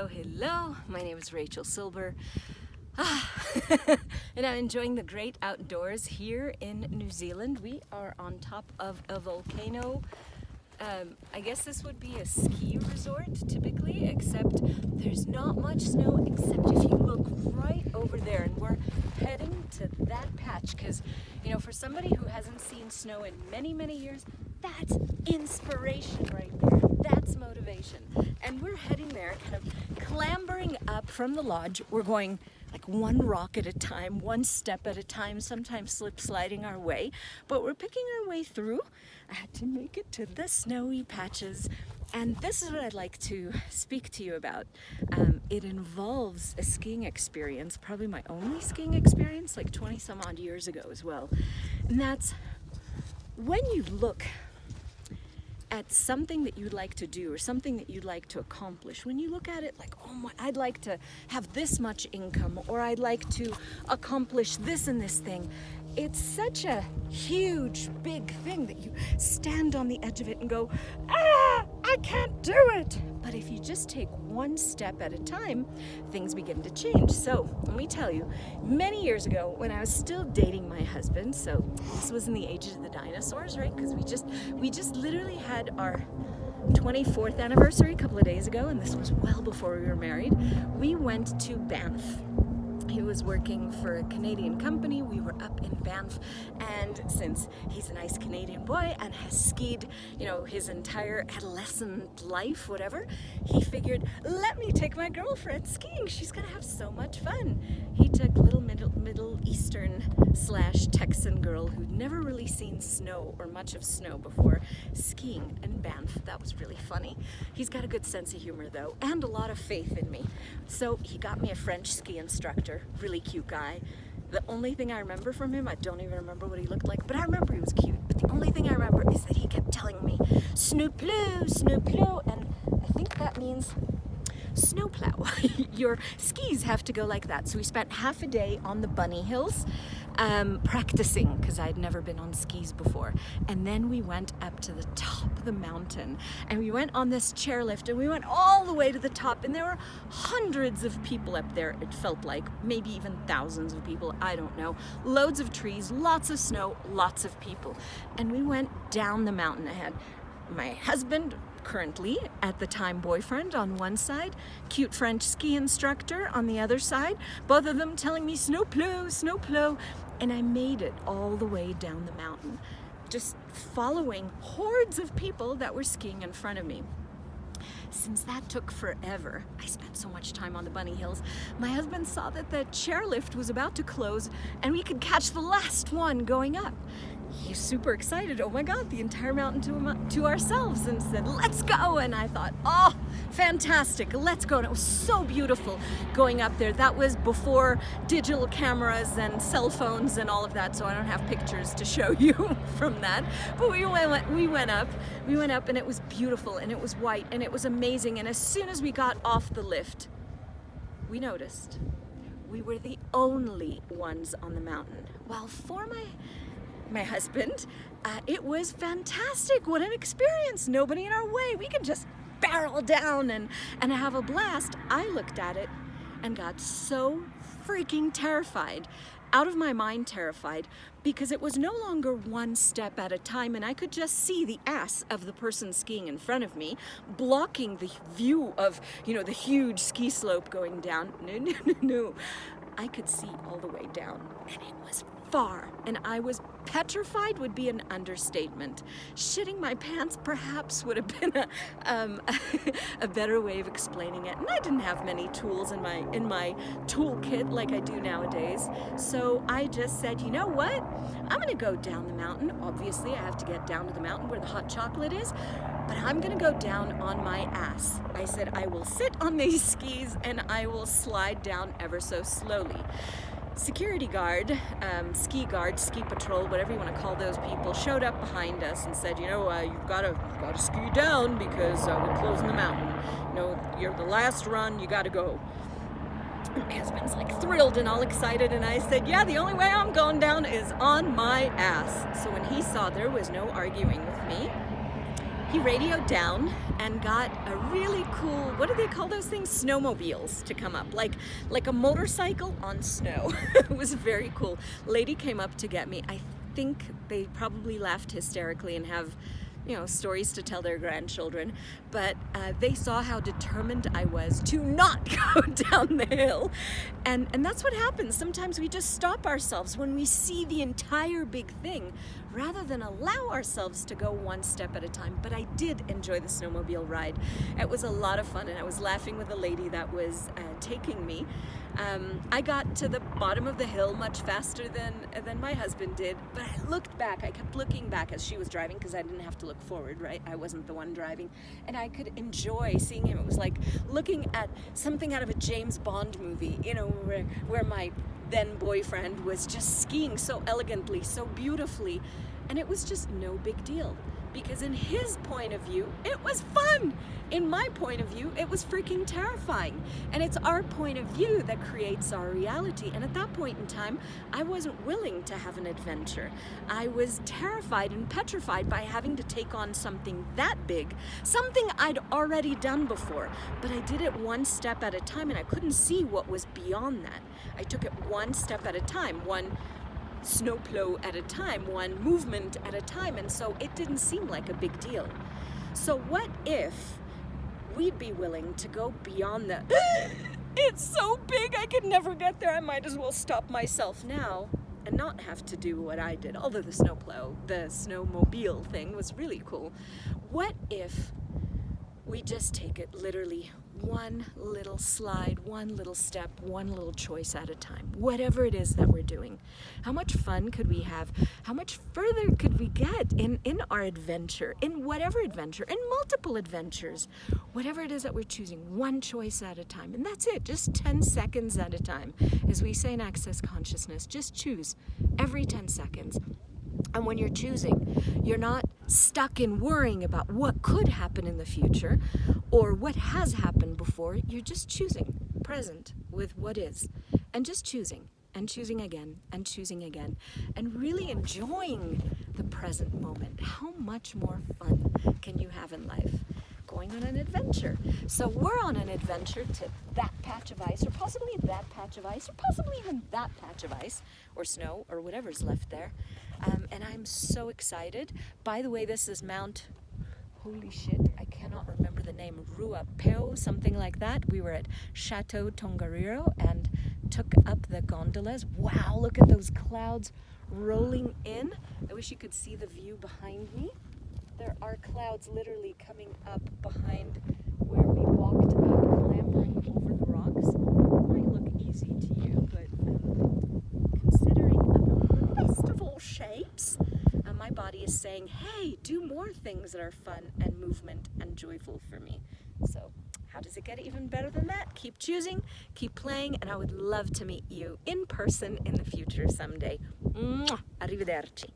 Hello. My name is Rachel Silber. And I'm enjoying the great outdoors here in New Zealand. We are on top of a volcano. I guess this would be a ski resort typically, except there's not much snow, except if you look right over there, and we're heading to that patch because, you know, for somebody who hasn't seen snow in many, many years, that's inspiration right there. That's motivation. And we're heading there, kind of clambering up from the lodge. We're going like one rock at a time, one step at a time, sometimes slip sliding our way, but we're picking our way through. I had to make it to the snowy patches, and this is what I'd like to speak to you about. It involves a skiing experience, probably my only skiing experience, like 20 some odd years ago as well. And that's when you look at something that you'd like to do or something that you'd like to accomplish, when you look at it like, oh my, I'd like to have this much income, or I'd like to accomplish this and this thing, it's such a huge, big thing that you stand on the edge of it and go, I can't do it. But if you just take one step at a time, things begin to change. So let me tell you, many years ago when I was still dating my husband, so this was in the ages of the dinosaurs, right? Because we just literally had our 24th anniversary a couple of days ago, and this was well before we were married. We went to Banff. He was working for a Canadian company. We were up in Banff, and since he's a nice Canadian boy and has skied, you know, his entire adolescent life, whatever, he figured, let me take my girlfriend skiing. She's gonna have so much fun. He took little Middle Eastern / Texan girl who'd never really seen snow or much of snow before skiing in Banff. That was really funny. He's got a good sense of humor though, and a lot of faith in me. So he got me a French ski instructor. Really cute guy. The only thing I remember from him, I don't even remember what he looked like, but I remember he was cute. But the only thing I remember is that he kept telling me, snowplow, and I think that means snowplow. Your skis have to go like that. So we spent half a day on the bunny hills practicing, because I'd never been on skis before. And then we went up to the top of the mountain, and we went on this chairlift, and we went all the way to the top, and there were hundreds of people up there. It felt like maybe even thousands of people, I don't know. Loads of trees, lots of snow, lots of people. And we went down the mountain. I had my husband, currently at the time boyfriend, on one side, cute French ski instructor on the other side, both of them telling me snowplow, and I made it all the way down the mountain, just following hordes of people that were skiing in front of me. Since that took forever, I spent so much time on the bunny hills, my husband saw that the chairlift was about to close and we could catch the last one going up. He's super excited, oh my God, the entire mountain to ourselves, and said, let's go. And I thought, oh, fantastic, let's go. And it was so beautiful going up there. That was before digital cameras and cell phones and all of that, so I don't have pictures to show you from that. But we went up, and it was beautiful, and it was white, and it was amazing. And as soon as we got off the lift, we noticed we were the only ones on the mountain. While for my husband, it was fantastic. What an experience. Nobody in our way. We could just barrel down and have a blast. I looked at it and got so freaking terrified, out of my mind terrified, because it was no longer one step at a time, and I could just see the ass of the person skiing in front of me, blocking the view of, you know, the huge ski slope going down. No. I could see all the way down, and it was far, and I was petrified would be an understatement. Shitting my pants perhaps would have been a better way of explaining it. And I didn't have many tools in my toolkit like I do nowadays. So I just said, you know what? I'm gonna go down the mountain. Obviously, I have to get down to the mountain where the hot chocolate is, but I'm gonna go down on my ass. I said, I will sit on these skis and I will slide down ever so slowly. Security guard, ski patrol, whatever you want to call those people, showed up behind us and said, you know, you've got to ski down because we're closing the mountain. You know, you're the last run, you got to go. My husband's like thrilled and all excited, and I said, yeah, the only way I'm going down is on my ass. So when he saw there was no arguing with me, he radioed down and got a really cool, what do they call those things? Snowmobiles to come up, like a motorcycle on snow. It was very cool. Lady came up to get me. I think they probably laughed hysterically and have, you know, stories to tell their grandchildren, but they saw how determined I was to not go down the hill. And that's what happens. Sometimes we just stop ourselves when we see the entire big thing rather than allow ourselves to go one step at a time. But I did enjoy the snowmobile ride. It was a lot of fun, and I was laughing with the lady that was taking me. I got to the bottom of the hill much faster than my husband did, but I looked back. I kept looking back as she was driving because I didn't have to look forward, right? I wasn't the one driving, and I could enjoy seeing him. It was like looking at something out of a James Bond movie, you know, where my then boyfriend was just skiing so elegantly, so beautifully, and it was just no big deal. Because in his point of view, it was fun. In my point of view, it was freaking terrifying. And it's our point of view that creates our reality. And at that point in time, I wasn't willing to have an adventure. I was terrified and petrified by having to take on something that big, something I'd already done before. But I did it one step at a time, and I couldn't see what was beyond that. I took it one step at a time, one snow plow at a time, one movement at a time, and so it didn't seem like a big deal. So what if we'd be willing to go beyond the it's so big I could never get there, I might as well stop myself now, and not have to do what I did, although the snowmobile thing was really cool. What if we just take it literally one little slide, one little step, one little choice at a time, whatever it is that we're doing? How much fun could we have? How much further could we get in our adventure, in whatever adventure, in multiple adventures, whatever it is that we're choosing, one choice at a time. And that's it, just 10 seconds at a time. As we say in Access Consciousness, just choose every 10 seconds. And when you're choosing, you're not stuck in worrying about what could happen in the future or what has happened before. You're just choosing present with what is, and just choosing and choosing again and choosing again, and really enjoying the present moment. How much more fun can you have in life? Going on an adventure. So we're on an adventure to that patch of ice, or possibly that patch of ice, or possibly even that patch of ice or snow or whatever's left there. And I'm so excited. By the way, this is Mount, holy shit, I cannot remember the name, Ruapehu, something like that. We were at Chateau Tongariro and took up the gondolas. Wow, look at those clouds rolling in. I wish you could see the view behind me. There are clouds literally coming up behind where we walked up, clambering over the rocks. It might look easy to you, but considering I'm not the best of all shapes, my body is saying, hey, do more things that are fun and movement and joyful for me. So how does it get even better than that? Keep choosing, keep playing, and I would love to meet you in person in the future someday. Mwah! Arrivederci.